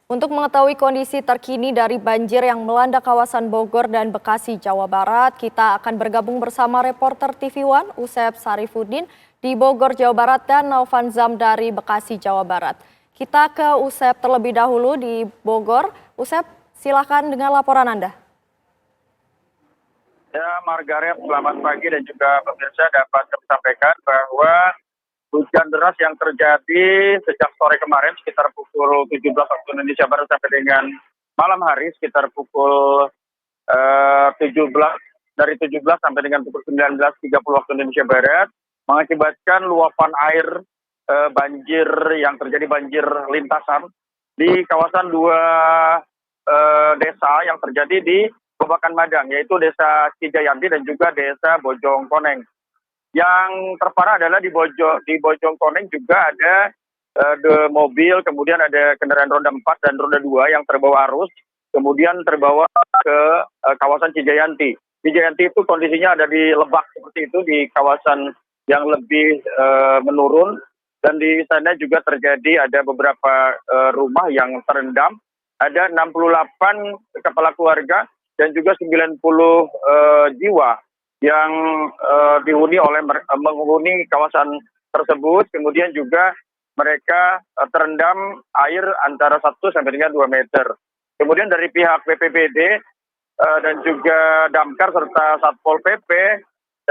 Untuk mengetahui kondisi terkini dari banjir yang melanda kawasan Bogor dan Bekasi, Jawa Barat, kita akan bergabung bersama reporter TV One, Usep Sarifuddin di Bogor, Jawa Barat, dan Naufan Zam dari Bekasi, Jawa Barat. Kita ke Usep terlebih dahulu di Bogor. Usep, silakan dengan laporan Anda. Ya, Margaret, selamat pagi dan juga pemirsa dapat kami sampaikan bahwa hujan deras yang terjadi sejak sore kemarin sekitar pukul 17 waktu Indonesia Barat sampai dengan malam hari sekitar pukul 17 dari 17 sampai dengan pukul 19.30 waktu Indonesia Barat mengakibatkan luapan air banjir yang terjadi banjir lintasan di kawasan dua desa yang terjadi di Kabupaten Madang, yaitu Desa Cijayanti dan juga Desa Bojongkoneng. Yang terparah adalah di Bojongkoneng juga ada mobil, kemudian ada kendaraan roda 4 dan roda 2 yang terbawa arus, kemudian terbawa ke kawasan Cijayanti. Cijayanti itu kondisinya ada di Lebak seperti itu, di kawasan yang lebih menurun, dan di sana juga terjadi ada beberapa rumah yang terendam. Ada 68 kepala keluarga dan juga 90 jiwa yang menghuni kawasan tersebut. Kemudian juga mereka terendam air antara 1 sampai dengan 2 meter. Kemudian dari pihak BPBD dan juga Damkar serta Satpol PP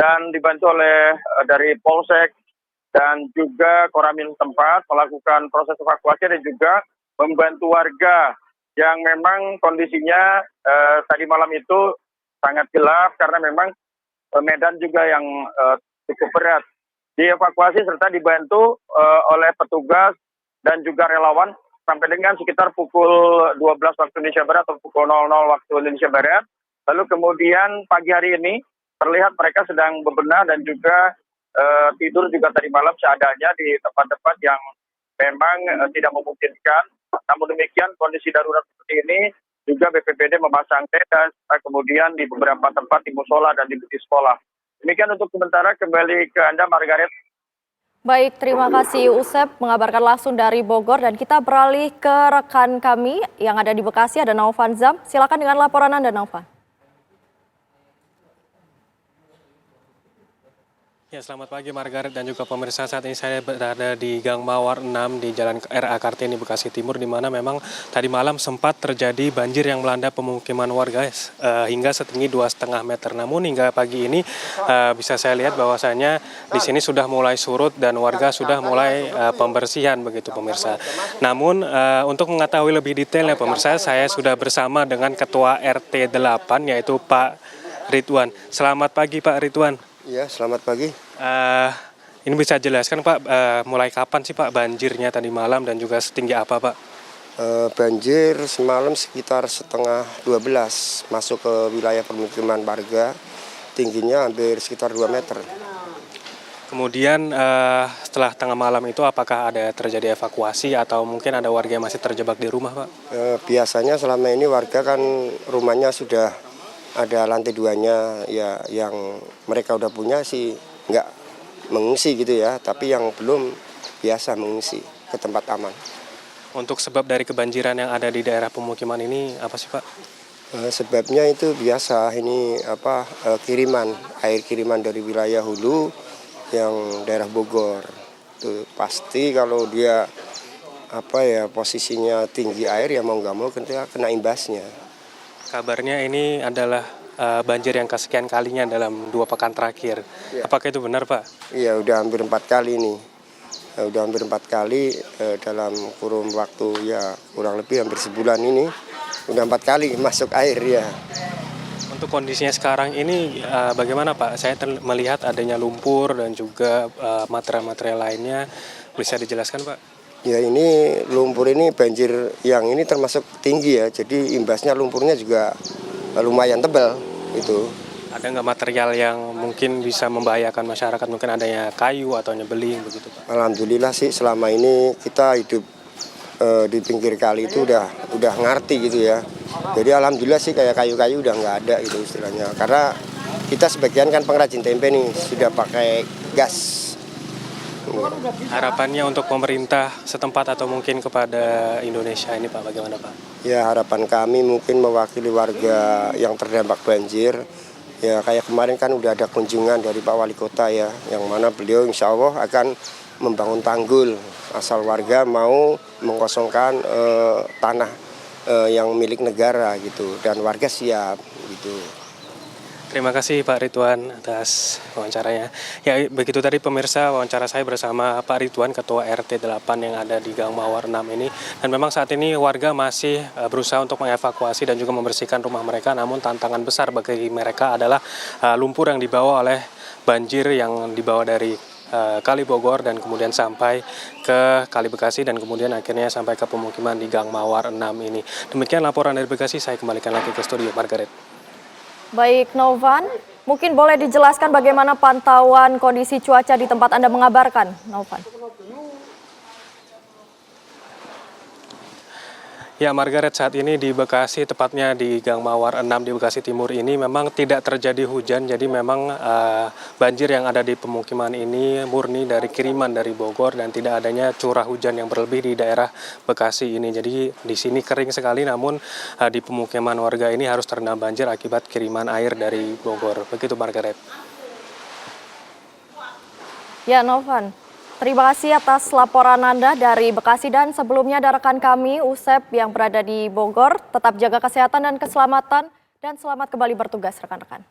dan dibantu oleh dari Polsek dan juga Koramil tempat melakukan proses evakuasi dan juga membantu warga yang memang kondisinya tadi malam itu sangat gelap karena memang medan juga yang cukup berat. Dievakuasi serta dibantu oleh petugas dan juga relawan sampai dengan sekitar pukul 12 waktu Indonesia Barat atau pukul 00 waktu Indonesia Barat. Lalu kemudian pagi hari ini terlihat mereka sedang bebenah dan juga tidur juga tadi malam seadanya di tempat-tempat yang memang tidak memungkinkan. Namun demikian kondisi darurat seperti ini juga BPBD memasang tenda kemudian di beberapa tempat di musola dan di sekolah. Demikian untuk sementara, kembali ke Anda Margaret. Baik, terima kasih Usep mengabarkan langsung dari Bogor, dan kita beralih ke rekan kami yang ada di Bekasi, ada Naufan Zam. Silakan dengan laporan Anda, Naufan. Ya, selamat pagi Margaret dan juga pemirsa. Saat ini saya berada di Gang Mawar 6 di Jalan RA Kartini, Bekasi Timur, di mana memang tadi malam sempat terjadi banjir yang melanda pemukiman warga hingga setinggi 2,5 meter. Namun hingga pagi ini bisa saya lihat bahwasanya di sini sudah mulai surut dan warga sudah mulai pembersihan begitu pemirsa. Namun untuk mengetahui lebih detailnya pemirsa, saya sudah bersama dengan Ketua RT 8 yaitu Pak Ridwan. Selamat pagi Pak Ridwan. Ya, selamat pagi. Ini bisa jelaskan Pak, mulai kapan sih Pak banjirnya tadi malam dan juga setinggi apa Pak? Banjir semalam sekitar setengah 12 masuk ke wilayah permukiman warga, tingginya hampir sekitar 2 meter. Kemudian setelah tengah malam itu apakah ada terjadi evakuasi atau mungkin ada warga yang masih terjebak di rumah Pak? Biasanya selama ini warga kan rumahnya sudah ada lantai 2-nya, ya yang mereka udah punya sih nggak mengungsi gitu ya, tapi yang belum biasa mengungsi ke tempat aman. Untuk sebab dari kebanjiran yang ada di daerah pemukiman ini apa sih Pak? Sebabnya itu biasa ini air kiriman dari wilayah hulu yang daerah Bogor. Tuh pasti kalau dia posisinya tinggi air ya mau nggak mau kena imbasnya. Kabarnya ini adalah banjir yang kesekian kalinya dalam 2 pekan terakhir. Ya. Apakah itu benar Pak? Iya, udah hampir 4 kali nih. Udah hampir 4 kali dalam kurun waktu ya kurang lebih hampir sebulan ini. Udah 4 kali masuk air ya. Untuk kondisinya sekarang ini bagaimana Pak? Saya melihat adanya lumpur dan juga material-material lainnya. Bisa dijelaskan Pak? Ya, ini lumpur ini banjir yang ini termasuk tinggi ya. Jadi imbasnya lumpurnya juga lumayan tebal itu. Ada nggak material yang mungkin bisa membahayakan masyarakat? Mungkin adanya kayu atau nyebeling begitu Pak? Alhamdulillah sih selama ini kita hidup di pinggir kali itu udah ngerti gitu ya. Jadi alhamdulillah sih kayak kayu-kayu udah nggak ada gitu istilahnya. Karena kita sebagian kan pengrajin tempe nih sudah pakai gas. Harapannya untuk pemerintah setempat atau mungkin kepada Indonesia ini Pak, bagaimana Pak? Ya, harapan kami mungkin mewakili warga yang terdampak banjir. Ya, kayak kemarin kan udah ada kunjungan dari Pak Wali Kota ya, yang mana beliau insya Allah akan membangun tanggul asal warga mau mengosongkan tanah yang milik negara gitu, dan warga siap gitu. Terima kasih Pak Ridwan atas wawancaranya. Ya, begitu tadi pemirsa wawancara saya bersama Pak Ridwan, Ketua RT 8 yang ada di Gang Mawar 6 ini. Dan memang saat ini warga masih berusaha untuk mengevakuasi dan juga membersihkan rumah mereka. Namun tantangan besar bagi mereka adalah lumpur yang dibawa oleh banjir yang dibawa dari Kali Bogor dan kemudian sampai ke Kali Bekasi dan kemudian akhirnya sampai ke pemukiman di Gang Mawar 6 ini. Demikian laporan dari Bekasi, saya kembalikan lagi ke studio Margaret. Baik, Novan, mungkin boleh dijelaskan bagaimana pantauan kondisi cuaca di tempat Anda mengabarkan, Novan? Ya, Margaret, saat ini di Bekasi, tepatnya di Gang Mawar 6 di Bekasi Timur ini memang tidak terjadi hujan, jadi memang banjir yang ada di pemukiman ini murni dari kiriman dari Bogor dan tidak adanya curah hujan yang berlebih di daerah Bekasi ini. Jadi di sini kering sekali, namun di pemukiman warga ini harus terendam banjir akibat kiriman air dari Bogor. Begitu, Margaret. Ya, Novan. Terima kasih atas laporan Anda dari Bekasi, dan sebelumnya ada rekan kami Usep yang berada di Bogor. Tetap jaga kesehatan dan keselamatan dan selamat kembali bertugas rekan-rekan.